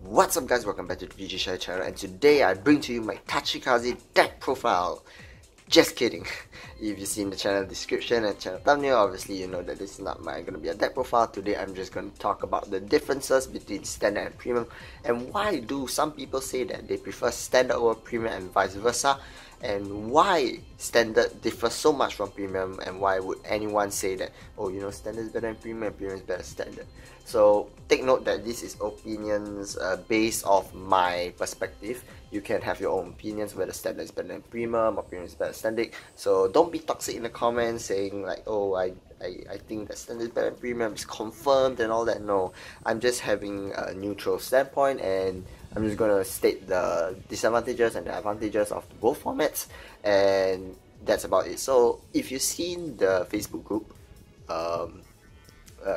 What's up guys, welcome back to the ShiHai's channel, and today I bring to you my Tachikaze deck profile. Just kidding. If you've seen the channel description and channel thumbnail, obviously you know that this is not gonna be a deck profile. Today I'm just gonna talk about the differences between standard and premium, and why do some people say that they prefer standard over premium and vice versa, and why standard differs so much from premium, and why would anyone say that, oh, you know, standard is better than premium and premium is better than standard. So take note that this is opinions based off my perspective. You can have your own opinions whether standard is better than premium or premium is better than standard. So don't be toxic in the comments saying like, oh, I think that standard is better than premium, it's confirmed and all that. No, I'm just having a neutral standpoint, and I'm just gonna state the disadvantages and the advantages of both formats, and that's about it. So if you've seen the Facebook group,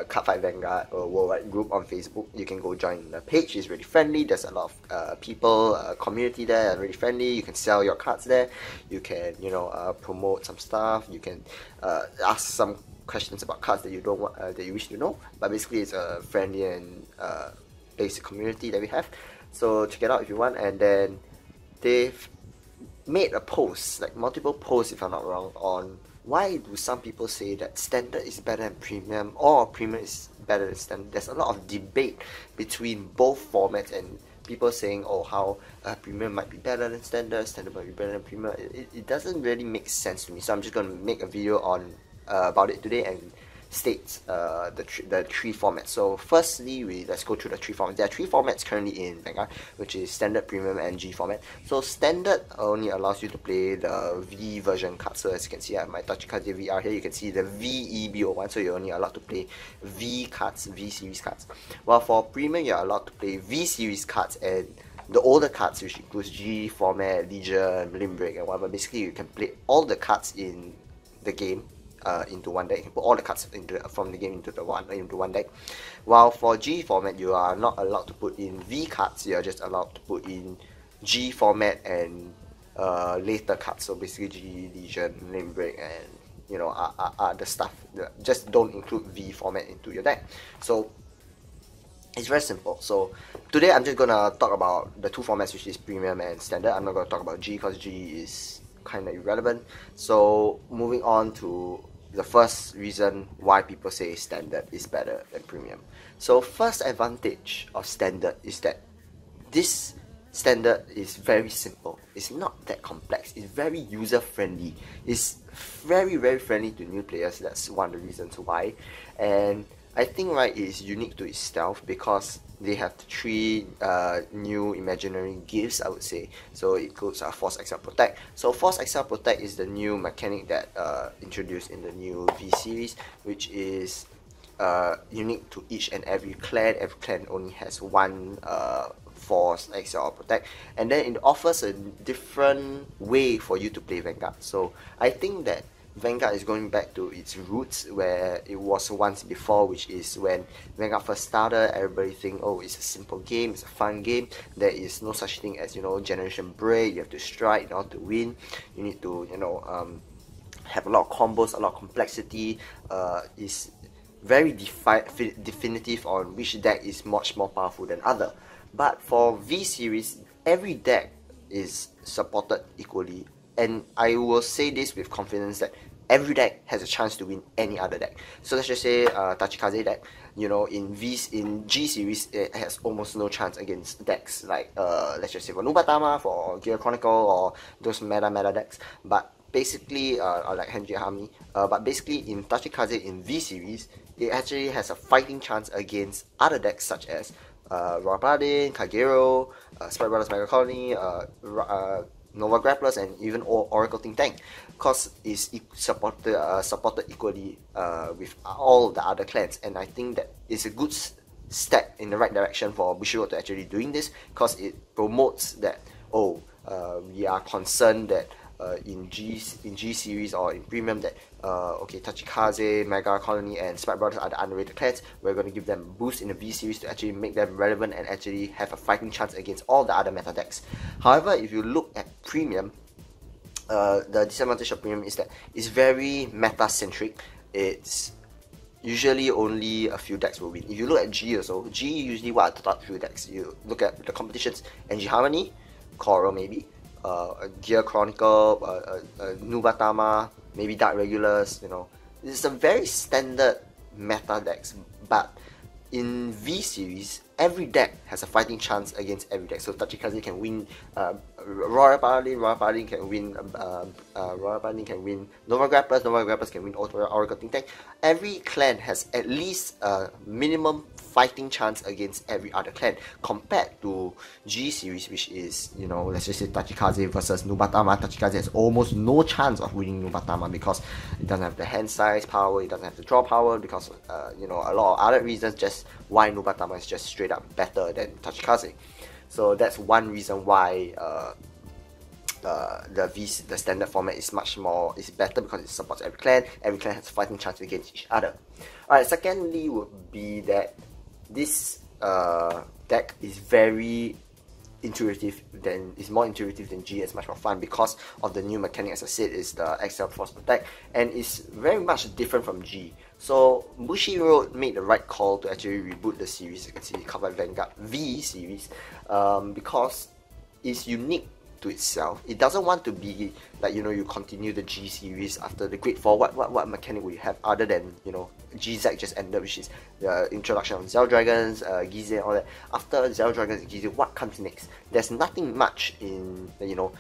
Cardfight Vanguard or worldwide group on Facebook, you can go join the page. It's really friendly. There's a lot of people, community there, and really friendly. You can sell your cards there. You can, you know, promote some stuff. You can ask some questions about cards that you don't want, that you wish to know. But basically, it's a friendly and basic community that we have. So check it out if you want. And then they've made a post, like multiple posts if I'm not wrong, on why do some people say that standard is better than premium or premium is better than standard. There's a lot of debate between both formats, and people saying, oh, how premium might be better than standard, standard might be better than premium. It doesn't really make sense to me. So I'm just going to make a video on about it today and state the three formats. So firstly, let's go through the three formats. There are three formats currently in Vanguard, which is standard, premium, and G format. So standard only allows you to play the V version cards. So as you can see, I have my Tachikaze VR here. You can see the VEBO1, so you're only allowed to play V cards, V series cards. While for premium, you're allowed to play V series cards and the older cards, which includes G format, Legion, Limb Break, and whatever. Basically, you can play all the cards in the game into one deck. You can put all the cards from the game into one deck. While for G format, you are not allowed to put in V cards. You are just allowed to put in G format and later cards. So basically G, Legion, Limb Break, and you know, other stuff. Just don't include V format into your deck. So it's very simple. So today I'm just gonna talk about the two formats, which is premium and standard. I'm not gonna talk about G because G is kind of irrelevant. So moving on to the first reason why people say standard is better than premium. So first advantage of standard is that this standard is very simple. It's not that complex. It's very user friendly. It's very friendly to new players. That's one of the reasons why. And I think, right, it's unique to itself because they have three new imaginary gifts, I would say. So it includes Force Excel Protect. So Force Excel Protect is the new mechanic that introduced in the new V series, which is unique to each and every clan. Every clan only has one Force Excel Protect, and then it offers a different way for you to play Vanguard. So I think that Vanguard is going back to its roots where it was once before, which is when Vanguard first started. Everybody think, oh, it's a simple game, it's a fun game. There is no such thing as, you know, generation break. You have to strike in order to win. You need to, you know, have a lot of combos, a lot of complexity. Is very definitive on which deck is much more powerful than other. But for V series, every deck is supported equally. And I will say this with confidence that every deck has a chance to win any other deck. So let's just say Tachikaze deck, you know, in G series, it has almost no chance against decks like let's just say for Nubatama, for Gear Chronicle, or those meta decks. But basically, or like Henry Hami, but basically in Tachikaze in V series, it actually has a fighting chance against other decks such as Royal Paladin, Kagero, Sprite Brothers Mega Colony, Nova Grapplers, and even Oracle Think Tank, because it's supported equally with all the other clans. And I think that it's a good step in the right direction for Bushido to actually doing this, because it promotes that, oh, we are concerned that in G series or in premium that okay, Tachikaze, Mega Colony, and Sprite Brothers are the underrated clans. We're going to give them a boost in the V series to actually make them relevant and actually have a fighting chance against all the other meta decks. However, if you look at premium, the disadvantage of premium is that it's very meta centric. It's usually only a few decks will win. If you look at G also, G usually what are the top few decks? You look at the competitions, NG Harmony, Coral maybe, Gear Chronicle, Nubatama, maybe Dark Regulars, you know. It's a very standard meta decks, but in V series, every deck has a fighting chance against every deck. So Tachikaze can win Royal Paladin can win Royal Paladin can win Nova Grapplers can win Oracle Think Tank. Every clan has at least a minimum fighting chance against every other clan, compared to G series, which is, you know, let's just say Tachikaze versus Nubatama. Tachikaze has almost no chance of winning Nubatama because it doesn't have the hand size power, it doesn't have the draw power, because you know, a lot of other reasons just why Nubatama is just straight up better than Tachikaze. So that's one reason why the standard format is better, because it supports every clan has a fighting chance against each other. Alright, secondly would be that this deck is very intuitive, it's more intuitive than G. It's much more fun because of the new mechanic. As I said, is the XL Force Protect, and it's very much different from G. So Bushiroad made the right call to actually reboot the series. You can see covered Vanguard V series, because it's unique to itself. It doesn't want to be like, you know, you continue the G series after the Great Four. What mechanic will you have other than, you know, GZ just ended, which is the introduction of Zell Dragons, Gize and all that. After Zell Dragons and Gize, what comes next? There's nothing much in, you know,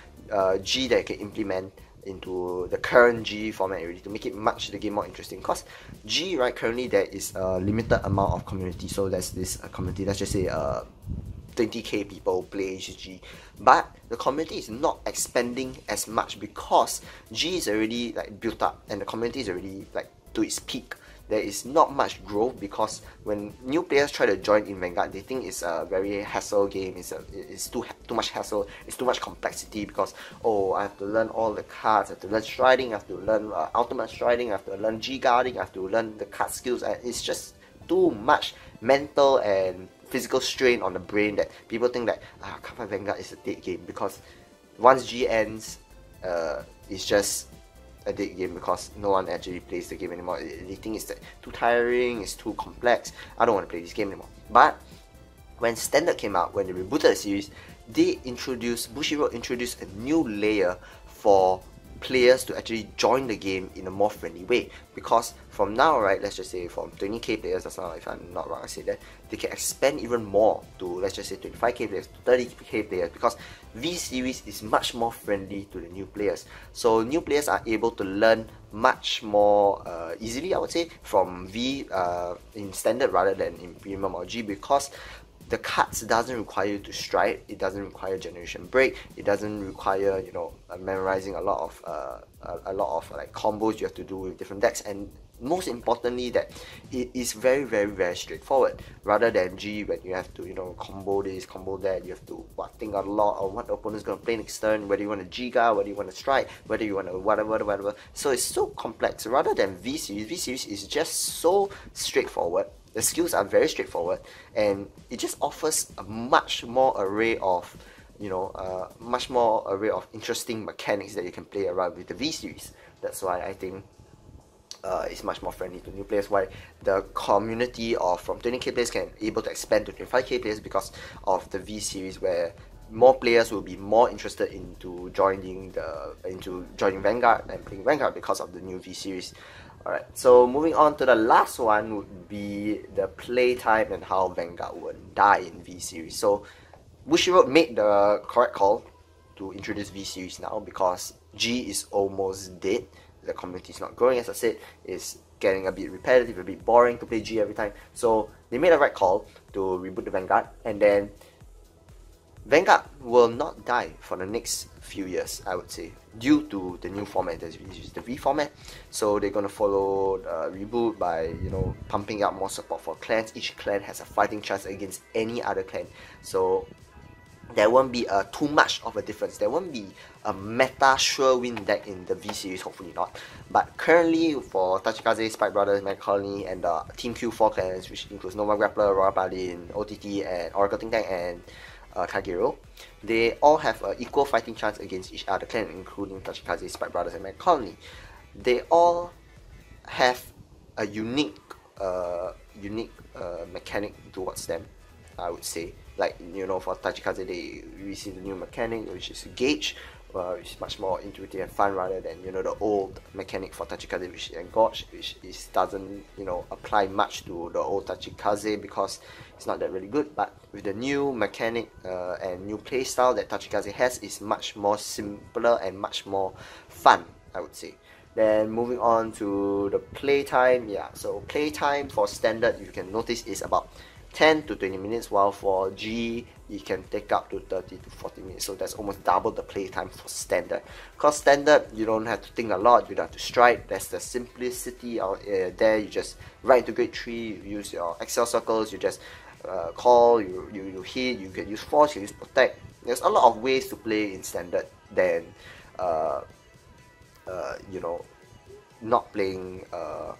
G that you can implement into the current G format already to make it the game more interesting. Because G, right, currently there is a limited amount of community. So there's this community, let's just say 20k people play G, but the community is not expanding as much because G is already like built up and the community is already like to its peak. There is not much growth because when new players try to join in Vanguard, they think it's a very hassle game. It's too much hassle. It's too much complexity because, oh, I have to learn all the cards. I have to learn striding. I have to learn ultimate striding. I have to learn G guarding. I have to learn the card skills. And it's just too much mental and physical strain on the brain that people think that Kappa Vanguard is a dead game, because once G ends, it's just a dead game because no one actually plays the game anymore. They think it's too tiring, it's too complex. I don't want to play this game anymore. But when Standard came out, when they rebooted the series, Bushiroad introduced a new layer for players to actually join the game in a more friendly way. Because from now, right, let's just say from 20k players, that's not, if I'm not wrong, I say that, they can expand even more to, let's just say 25k players, to 30k players, because V series is much more friendly to the new players. So new players are able to learn much more easily, I would say, from V in Standard rather than in Premium or G, because the cards doesn't require you to stride, it doesn't require generation break, it doesn't require, you know, memorizing a lot of like combos you have to do with different decks, and most importantly that it is very, very, very straightforward, rather than G when you have to, you know, combo this, combo that, you have to think a lot of what the opponent's going to play next turn, whether you want to Giga, whether you want to strike, whether you want to whatever. So it's so complex. Rather than V series is just so straightforward. The skills are very straightforward, and it just offers a much more array of, you know, much more array of interesting mechanics that you can play around with the V series. That's why I think it's much more friendly to new players. Why the community of from 20k players can able to expand to 25k players because of the V series, where more players will be more interested into joining Vanguard and playing Vanguard because of the new V series. Alright, so moving on to the last one would be the playtime and how Vanguard would die in V series. So Bushiroad made the correct call to introduce V series now because G is almost dead. The community is not growing, as I said, it's getting a bit repetitive, a bit boring to play G every time. So they made the right call to reboot the Vanguard, and then Vanguard will not die for the next few years, I would say, due to the new format that is the V format. So they're gonna follow the reboot by, you know, pumping out more support for clans. Each clan has a fighting chance against any other clan. So there won't be too much of a difference. There won't be a meta sure win deck in the V series, hopefully not. But currently for Tachikaze, Spike Brothers, Mega Colony, and the Team Q4 clans, which includes Nova Grappler, Royal Paladin, OTT, and Oracle Think Tank, and Kagero, they all have an equal fighting chance against each other clan, including Tachikaze, Spike Brothers, and Mega Colony. They all have a unique unique mechanic towards them, I would say. Like, you know, for Tachikaze, they received a new mechanic, which is Gauge, which is much more intuitive and fun rather than, you know, the old mechanic for Tachikaze, which is Engorge, which doesn't, you know, apply much to the old Tachikaze because it's not that really good. But with the new mechanic and new playstyle that Tachikaze has, is much more simpler and much more fun, I would say. Then moving on to the playtime, yeah, so playtime for standard, you can notice, is about 10 to 20 minutes, while for G it can take up to 30 to 40 minutes, so that's almost double the playtime for standard. Because standard, you don't have to think a lot, you don't have to strike, there's the simplicity out there. You just ride into grade 3, you use your Excel circles, you just call, you hit, you can use force, you can use protect. There's a lot of ways to play in standard than you know, not playing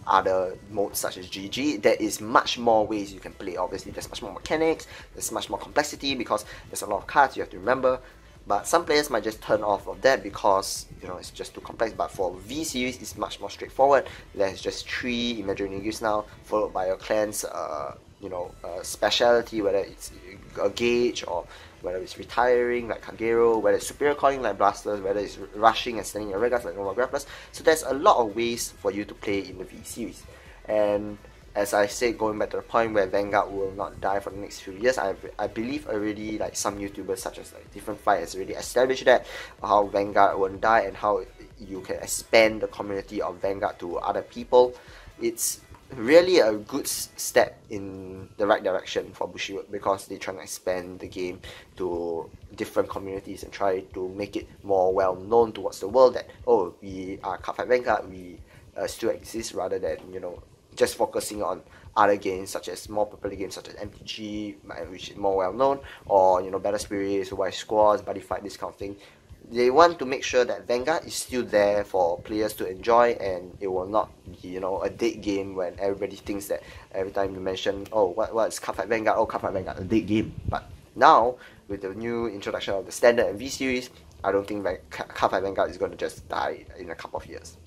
other modes such as GG. There is much more ways you can play. Obviously, there's much more mechanics, there's much more complexity because there's a lot of cards you have to remember. But some players might just turn off of that because, you know, it's just too complex. But for V series, it's much more straightforward. There's just 3 imaginary gifts now, followed by your clan's you know, speciality, whether it's a gauge or whether it's retiring like Kagero, whether it's superior calling like Blasters, whether it's rushing and standing your regards like Nova Grapplers. So there's a lot of ways for you to play in the V series. And as I said, going back to the point where Vanguard will not die for the next few years, I believe already, like some YouTubers such as like Different Fight has already established that, how Vanguard won't die and how you can expand the community of Vanguard to other people. It's really a good step in the right direction for Bushiroad because they're trying to expand the game to different communities and try to make it more well known towards the world that, oh, we are Cardfight Vanguard, we still exist, rather than, you know, just focusing on other games such as more popular games such as MTG, which is more well known, or, you know, Battle Spirits, White Squads, Buddy Fight, this kind of thing. They want to make sure that Vanguard is still there for players to enjoy, and it will not be, you know, a dead game when everybody thinks that every time you mention, oh, what's Cardfight Vanguard? Oh, Cardfight Vanguard, a dead game. But now, with the new introduction of the Standard and V series, I don't think Cardfight Vanguard is going to just die in a couple of years.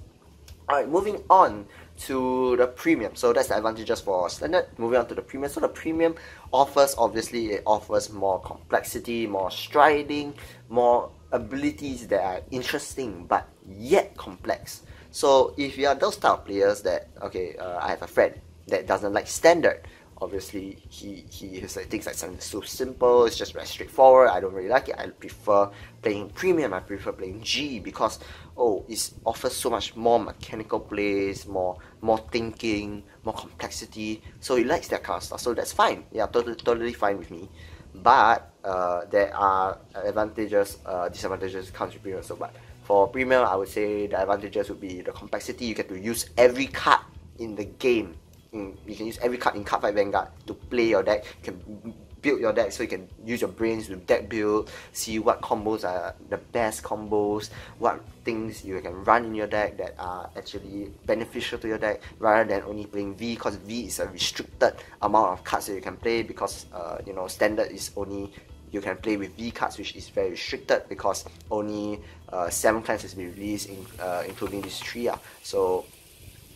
Alright, moving on to the premium. So that's the advantages for standard. Moving on to the premium. So the premium offers, obviously, it offers more complexity, more striding, more abilities that are interesting but yet complex. So if you are those type of players that, okay, I have a friend that doesn't like standard. Obviously, he has like things like something so simple, it's just very straightforward, I don't really like it, I prefer playing premium, I prefer playing G because, oh, it offers so much more mechanical plays, more thinking, more complexity, so he likes that kind of stuff, so that's fine, yeah, totally fine with me. But there are advantages, disadvantages comes with premium. So, but for premium, I would say the advantages would be the complexity. You get to use every card in the game. You can use every card in Cardfight Vanguard to play your deck. You can build your deck, so you can use your brains to deck build, see what combos are the best combos, what things you can run in your deck that are actually beneficial to your deck, rather than only playing V, because V is a restricted amount of cards that you can play, because you know, standard is only, you can play with V cards, which is very restricted because only 7 clans has been released, including these 3. So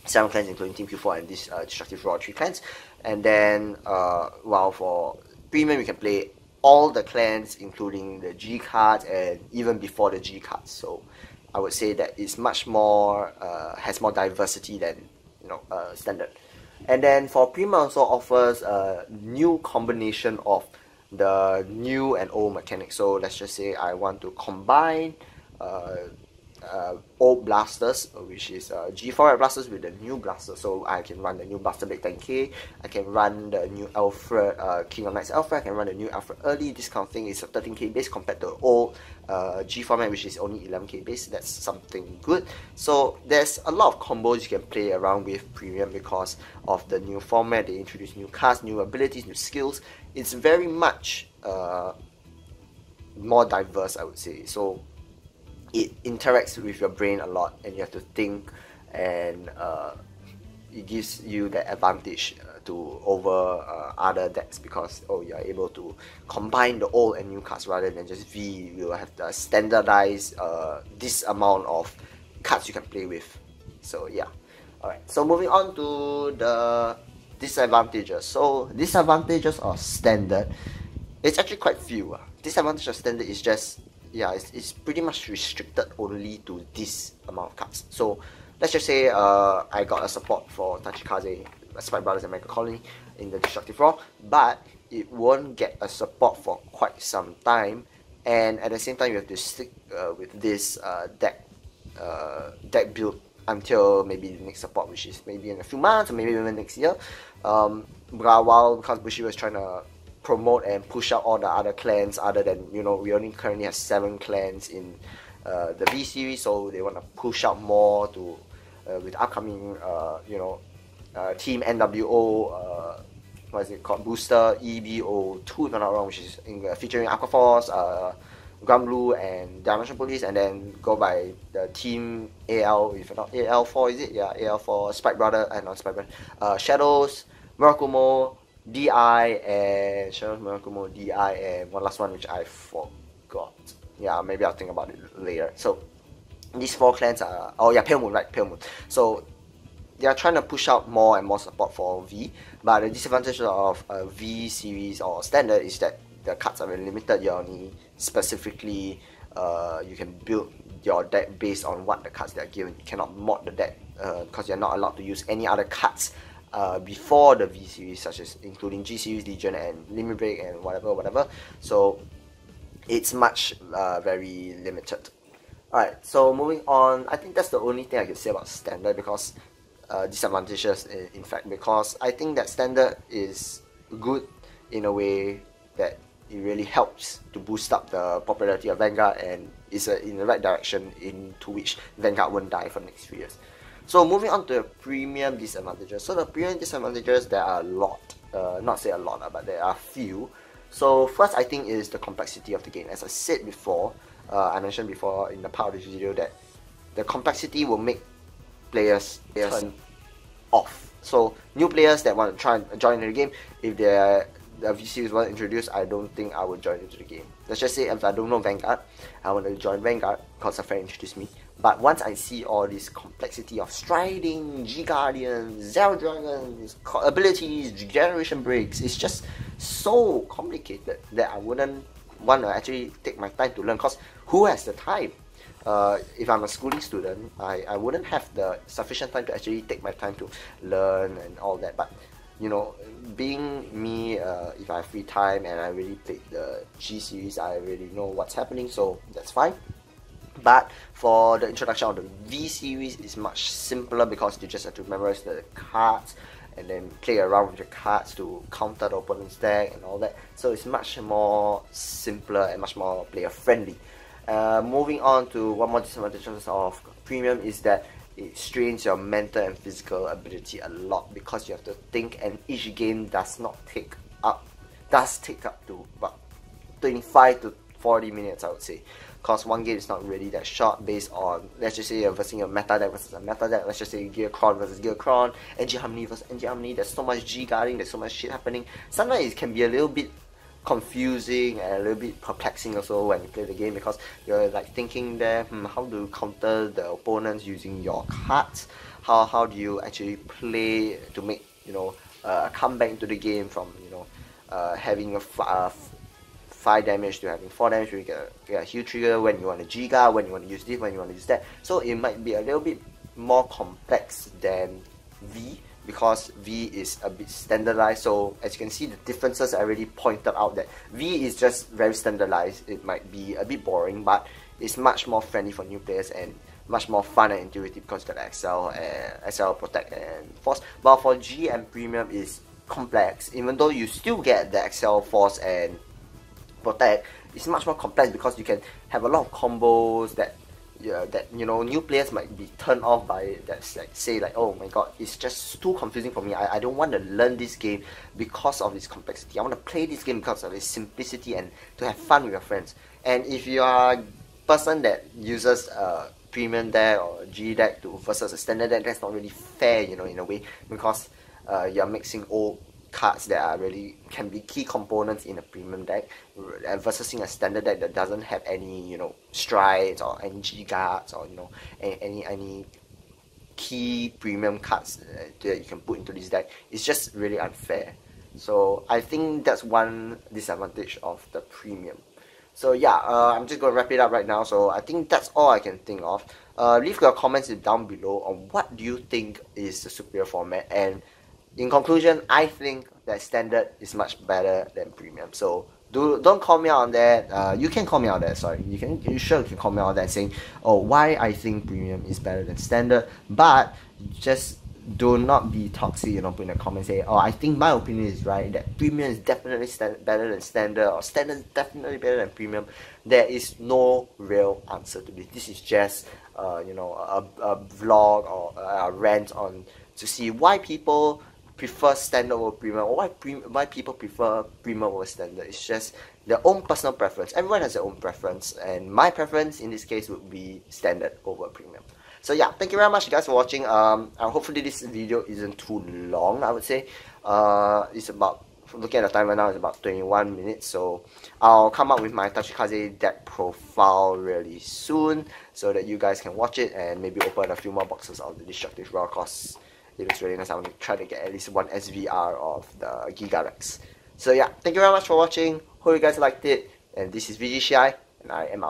7 clans including Team Q4 and this Destructive Raw 3 clans. And then while for premium you can play all the clans including the G cards and even before the G cards. So I would say that it's much more, has more diversity than, you know, standard. And then for premium also offers a new combination of the new and old mechanics. So let's just say I want to combine old blasters, which is G4 blasters, with the new blaster. So I can run the new Blaster Blade 10k, I can run the new Alfred, King of Knights Alfred, I can run the new Alfred early. This kind of thing is a 13k base compared to old G format, which is only 11k base. That's something good. So there's a lot of combos you can play around with premium because of the new format. They introduce new cards, new abilities, new skills. It's very much more diverse, I would say. So it interacts with your brain a lot, and you have to think, and it gives you the advantage to over other decks, because you are able to combine the old and new cards rather than just V. You will have to standardize this amount of cards you can play with. So yeah, alright. So moving on to the Disadvantages. So disadvantages of standard, it's actually quite few. Disadvantage of standard is just, yeah, it's pretty much restricted only to this amount of cards. So let's just say I got a support for Tachikaze, Spike Brothers and Mega Colony in the Destructive Roar, but it won't get a support for quite some time, and at the same time you have to stick with this deck build until maybe the next support, which is maybe in a few months or maybe even next year. Because Bushi was trying to promote and push out all the other clans, other than, you know, we only currently have 7 clans in the V series, so they want to push out more to with upcoming Team NWO, what is it called, Booster EBO2 if I'm not wrong, which is featuring Aquaforce, Grand Blue and Dimension Police, and then go by the Team AL, if not AL4, is it? Yeah, AL4, Spike Brother, and not Spike Brother, Shadows, Murakumo, DI, and Shadows, Murakumo, DI, and one last one which I forgot. Yeah, maybe I'll think about it later. So these 4 clans are, oh yeah, Pale Moon, right, Pale Moon. So they are trying to push out more and more support for V, but the disadvantage of V series or standard is that the cards are very limited. You only specifically you can build your deck based on what the cards they are given. You cannot mod the deck because you're not allowed to use any other cards before the V series, such as including G series, Legion, and Limit Break, and whatever. So it's much very limited. Alright, so moving on, I think that's the only thing I can say about standard, because disadvantages in fact, because I think that standard is good in a way that it really helps to boost up the popularity of Vanguard, and is in the right direction into which Vanguard won't die for the next few years. So moving on to the premium disadvantages. So the premium disadvantages, there are a lot, not say a lot, but there are few. So first, I think, is the complexity of the game. As I said before, I mentioned before in the part of this video that the complexity will make players turn off. So new players that want to try and join the game, if the V series was introduced, I don't think I would join into the game. Let's just say if I don't know Vanguard, I want to join Vanguard because a friend introduced me. But once I see all this complexity of striding, G-Guardian, Zero Dragons, abilities, generation breaks, it's just so complicated that I wouldn't want to actually take my time to learn, because who has the time? If I'm a schooling student, I wouldn't have the sufficient time to actually take my time to learn and all that. But you know, being me, if I have free time and I really played the G series, I already know what's happening, so that's fine. But for the introduction of the V series, is much simpler because you just have to memorize the cards and then play around with the cards to counter the opponent's deck and all that. So it's much more simpler and much more player friendly. Moving on to one more disadvantages of premium is that it strains your mental and physical ability a lot, because you have to think, and each game does take up to about 25 to 40 minutes, I would say, because one game is not really that short, based on, let's just say you're versing a meta deck versus a meta deck. Let's just say Gearcron versus Gearcron, NG Harmony versus NG Harmony. There's so much G guarding, there's so much shit happening. Sometimes it can be a little bit confusing and a little bit perplexing also when you play the game, because you're like thinking there, how do you counter the opponents using your cards? How do you actually play to make, you know, a comeback into the game from, you know, having a 5 damage to having 4 damage, where you get a huge trigger when you want to Giga, when you want to use this, when you want to use that. So it might be a little bit more complex than V, because V is a bit standardized. So as you can see, the differences I already pointed out, that V is just very standardized. It might be a bit boring, but it's much more friendly for new players and much more fun and intuitive, because you got Excel, Protect, and Force. But for G and Premium is complex, even though you still get the Excel, Force, and Protect. It's much more complex because you can have a lot of combos that you know, new players might be turned off by. That's like, say like, oh my god, it's just too confusing for me. I don't want to learn this game because of this complexity. I want to play this game because of its simplicity and to have fun with your friends. And if you are a person that uses a premium deck or a G deck versus a standard deck, that's not really fair, you know, in a way, because you're mixing old cards that are really can be key components in a premium deck versus a standard deck that doesn't have any, you know, strides or any G guards or, you know, any key premium cards that you can put into this deck is just really unfair. So I think that's one disadvantage of the premium. So yeah, I'm just going to wrap it up right now. So I think that's all I can think of. Leave your comments down below on what do you think is the superior format. And in conclusion, I think that standard is much better than premium. So don't call me out on that. You can call me out on that. Sorry, you can call me out on that saying, oh, why I think premium is better than standard. But just do not be toxic, put in a comment say, oh, I think my opinion is right, that premium is definitely better than standard, or standard is definitely better than premium. There is no real answer to this. This is just a vlog or a rant on to see why people prefer standard over premium, or why people prefer premium over standard. It's just their own personal preference. Everyone has their own preference, and my preference in this case would be standard over premium. So yeah, thank you very much guys for watching. Hopefully this video isn't too long, I would say. It's about, looking at the time right now, it's about 21 minutes. So I'll come up with my Tachikaze deck profile really soon, so that you guys can watch it and maybe open a few more boxes of the Destructive Roar, cause it looks really nice. I'm going to try to get at least one SVR of the Gigarex. So yeah, thank you very much for watching. Hope you guys liked it. And this is VG ShiHai, and I am out.